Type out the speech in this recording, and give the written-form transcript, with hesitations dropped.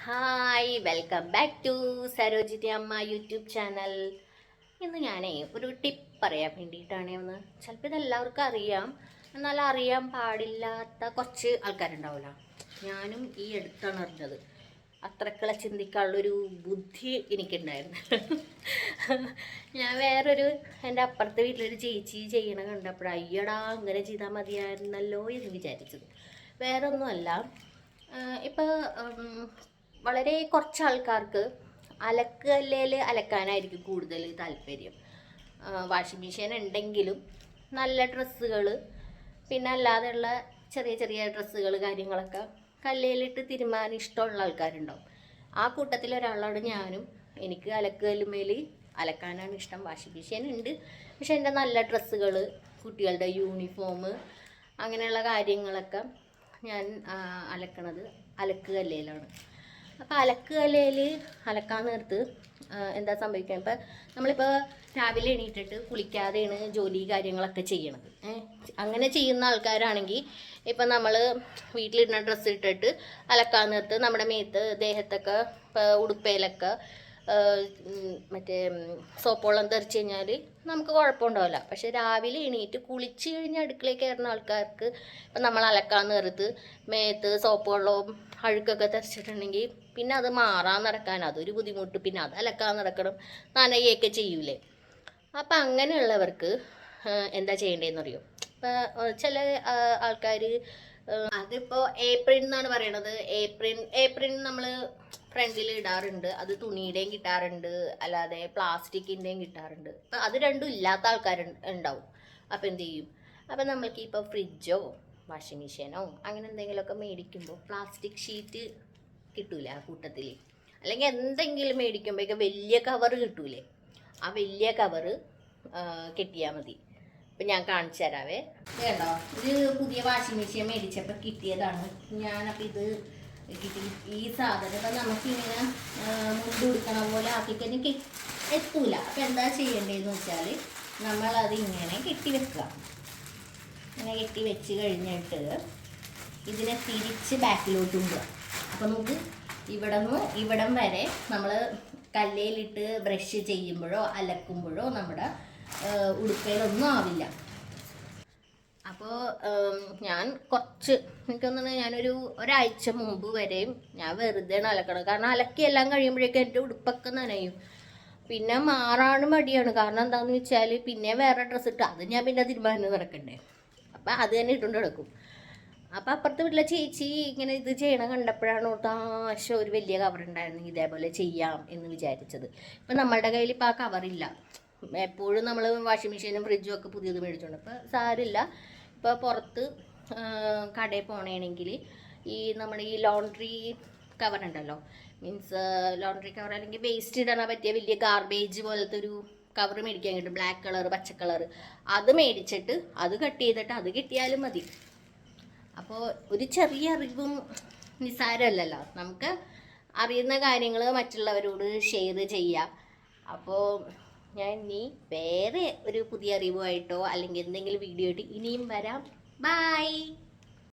Hi, welcome back to Sarojini Amma YouTube channel. ഇന്ന് ഞാനേ ഒരു ടിപ്പ് പറയാൻ വേണ്ടിയിട്ടാണ്. ചിലപ്പോൾ ഇതെല്ലാവർക്കും അറിയാം, എന്നാൽ അറിയാൻ പാടില്ലാത്ത കുറച്ച് ആൾക്കാരുണ്ടാവില്ല. ഞാനും ഈ അടുത്താണ് അറിഞ്ഞത്. അത്രക്കുള്ള ചിന്തിക്കാനുള്ളൊരു ബുദ്ധി എനിക്കുണ്ടായിരുന്നു. ഞാൻ വേറൊരു എൻ്റെ അപ്പുറത്തെ വീട്ടിലൊരു ചേച്ചി ചെയ്യണ കണ്ടപ്പോൾ അയ്യടാ ഇങ്ങനെ ചെയ്താൽ മതിയായിരുന്നല്ലോ എന്ന് വിചാരിച്ചത്. വേറൊന്നുമല്ല, ഇപ്പോൾ വളരെ കുറച്ച് ആൾക്കാർക്ക് അലക്കല്ലേൽ അലക്കാനായിരിക്കും കൂടുതൽ താല്പര്യം. വാഷിംഗ് മെഷീൻ ഉണ്ടെങ്കിലും നല്ല ഡ്രസ്സുകൾ, പിന്നെ അല്ലാതെയുള്ള ചെറിയ ചെറിയ ഡ്രസ്സുകൾ കാര്യങ്ങളൊക്കെ കല്ലേലിട്ട് തിരുമാൻ ഇഷ്ടമുള്ള ആൾക്കാരുണ്ടാവും. ആ കൂട്ടത്തിൽ ഒരാളാണ് ഞാനും. എനിക്ക് അലക്കല്ലുമേൽ അലക്കാനാണ് ഇഷ്ടം. വാഷിംഗ് മെഷീൻ ഉണ്ട്, പക്ഷെ എൻ്റെ നല്ല ഡ്രസ്സുകൾ, കുട്ടികളുടെ യൂണിഫോം, അങ്ങനെയുള്ള കാര്യങ്ങളൊക്കെ ഞാൻ അലക്കണത് അലക്കുകല്ലേലാണ്. അപ്പോൾ അലക്കുകല്ലേൽ അലക്കാൻ നേരത്ത് എന്താ സംഭവിക്കുക, ഇപ്പം നമ്മളിപ്പോൾ രാവിലെ എണീറ്റിട്ട് കുളിക്കാതെയാണ് ജോലി കാര്യങ്ങളൊക്കെ ചെയ്യണത്. അങ്ങനെ ചെയ്യുന്ന ആൾക്കാരാണെങ്കിൽ ഇപ്പം നമ്മൾ വീട്ടിലിടുന്ന ഡ്രസ്സ് ഇട്ടിട്ട് അലക്കാൻ നേരത്ത് നമ്മുടെ മേത്ത് ദേഹത്തൊക്കെ ഉടുപ്പയിലൊക്കെ മറ്റേ സോപ്പ് വെള്ളം തെറിച്ച് കഴിഞ്ഞാൽ നമുക്ക് കുഴപ്പമുണ്ടാവില്ല. പക്ഷെ രാവിലെ എണീറ്റ് കുളിച്ച് കഴിഞ്ഞ് അടുക്കളയിൽ കയറുന്ന ആൾക്കാർക്ക് ഇപ്പം നമ്മൾ അലക്കാൻ നേരത്ത് മേത്ത് സോപ്പ് വെള്ളവും അഴുക്കൊക്കെ തെറിച്ചിട്ടുണ്ടെങ്കിൽ പിന്നെ അത് മാറാൻ നടക്കാൻ അതൊരു ബുദ്ധിമുട്ട്. പിന്നെ അത് അലക്കാൻ നടക്കണം, നനയുകയൊക്കെ ചെയ്യൂലേ. അപ്പം അങ്ങനെയുള്ളവർക്ക് എന്താ ചെയ്യേണ്ടതെന്ന് അറിയോ? ഇപ്പം ചില ആൾക്കാർ അതിപ്പോൾ ഏപ്രിൽ എന്നാണ് പറയണത്. ഏപ്രിൽ നമ്മൾ ഫ്രണ്ടിൽ ഇടാറുണ്ട്. അത് തുണിയുടെയും കിട്ടാറുണ്ട്, അല്ലാതെ പ്ലാസ്റ്റിക്കിൻ്റെയും കിട്ടാറുണ്ട്. അപ്പം അത് രണ്ടും ഇല്ലാത്ത ആൾക്കാർ ഉണ്ടാവും. അപ്പം എന്ത് ചെയ്യും? അപ്പം നമ്മൾക്ക് ഇപ്പോൾ ഫ്രിഡ്ജോ വാഷിംഗ് മെഷീനോ അങ്ങനെ എന്തെങ്കിലുമൊക്കെ മേടിക്കുമ്പോൾ പ്ലാസ്റ്റിക് ഷീറ്റ് കിട്ടൂലേ ആ കൂട്ടത്തിൽ, അല്ലെങ്കിൽ എന്തെങ്കിലും മേടിക്കുമ്പോഴേക്കും വലിയ കവറ് കിട്ടൂലേ, ആ വലിയ കവറ് കെട്ടിയാൽ മതി. ഇപ്പം ഞാൻ കാണിച്ചു തരാവേ. കേട്ടോ, ഇത് പുതിയ വാഷിംഗ് മെഷീൻ മേടിച്ചപ്പോൾ കിട്ടിയതാണ്. ഞാനപ്പോൾ ഇത് കിട്ടി. ഈ സാധനം ഇപ്പം നമുക്കിങ്ങനെ മുണ്ട് കൊടുക്കണ പോലെ ആക്കിക്കഴിഞ്ഞ് എത്തൂല. അപ്പം എന്താ ചെയ്യേണ്ടതെന്ന് വെച്ചാൽ നമ്മളത് ഇങ്ങനെ കെട്ടി വെക്കുക. ഇങ്ങനെ കെട്ടി വെച്ച് കഴിഞ്ഞിട്ട് ഇതിനെ തിരിച്ച് ബാക്കിലോട്ട് കൊണ്ടുപോകുക. അപ്പം നമുക്ക് ഇവിടം വരെ നമ്മൾ കല്ലേലിട്ട് ബ്രഷ് ചെയ്യുമ്പോഴോ അലക്കുമ്പോഴോ നമ്മുടെ ഉടുപ്പയിലൊന്നും ആവില്ല. അപ്പോൾ ഞാൻ എനിക്കൊന്നും ഞാനൊരു ഒരാഴ്ച മുമ്പ് വരെയും ഞാൻ വെറുതെയാണ് അലക്കണം. കാരണം അലക്കിയെല്ലാം കഴിയുമ്പോഴേക്കും എൻ്റെ ഉടുപ്പൊക്കെ നനയും. പിന്നെ മാറാനും മടിയാണ്. കാരണം എന്താണെന്ന് വെച്ചാൽ പിന്നെ വേറെ ഡ്രസ്സ് ഇട്ട് അത് ഞാൻ പിന്നെ തീരുമാനം നടക്കണ്ടേ. അപ്പം അത് തന്നെ ഇട്ടുകൊണ്ട് കിടക്കും. അപ്പം അപ്പുറത്തെ വീട്ടിലെ ചേച്ചി ഇങ്ങനെ ഇത് ചെയ്യണം കണ്ടപ്പോഴാണ് ഒരു വലിയ കവറുണ്ടായിരുന്നെങ്കിൽ ഇതേപോലെ ചെയ്യാം എന്ന് വിചാരിച്ചത്. ഇപ്പം നമ്മളുടെ കയ്യിൽ ഇപ്പോൾ ആ കവറില്ല. എപ്പോഴും നമ്മൾ വാഷിംഗ് മെഷീനും ഫ്രിഡ്ജും ഒക്കെ പുതിയത് മേടിച്ചോണ്ട് ഇപ്പോൾ സാരില്ല. ഇപ്പോൾ പുറത്ത് കടയിൽ പോകണമെങ്കിൽ നമ്മുടെ ഈ ലോണ്ട്രി കവർ ഉണ്ടല്ലോ, മീൻസ് ലോണ്ട്രി കവർ അല്ലെങ്കിൽ വേസ്റ്റ് ഇടാൻ പറ്റിയ വലിയ ഗാർബേജ് പോലത്തെ ഒരു കവർ മേടിക്കാൻ കിട്ടും, ബ്ലാക്ക് കളർ പച്ച കളർ. അത് മേടിച്ചിട്ട് അത് കട്ട് ചെയ്തിട്ട് അത് കിട്ടിയാലും മതി. അപ്പോൾ ഒരു ചെറിയ അറിവും നിസ്സാരമല്ലല്ലോ. നമുക്ക് അറിയുന്ന കാര്യങ്ങൾ മറ്റുള്ളവരോട് ഷെയർ ചെയ്യാം. അപ്പോൾ ഞാൻ ഇനി വേറെ ഒരു പുതിയ അറിവുമായിട്ടോ അല്ലെങ്കിൽ എന്തെങ്കിലും വീഡിയോ ആയിട്ട് ഇനിയും വരാം. ബൈ.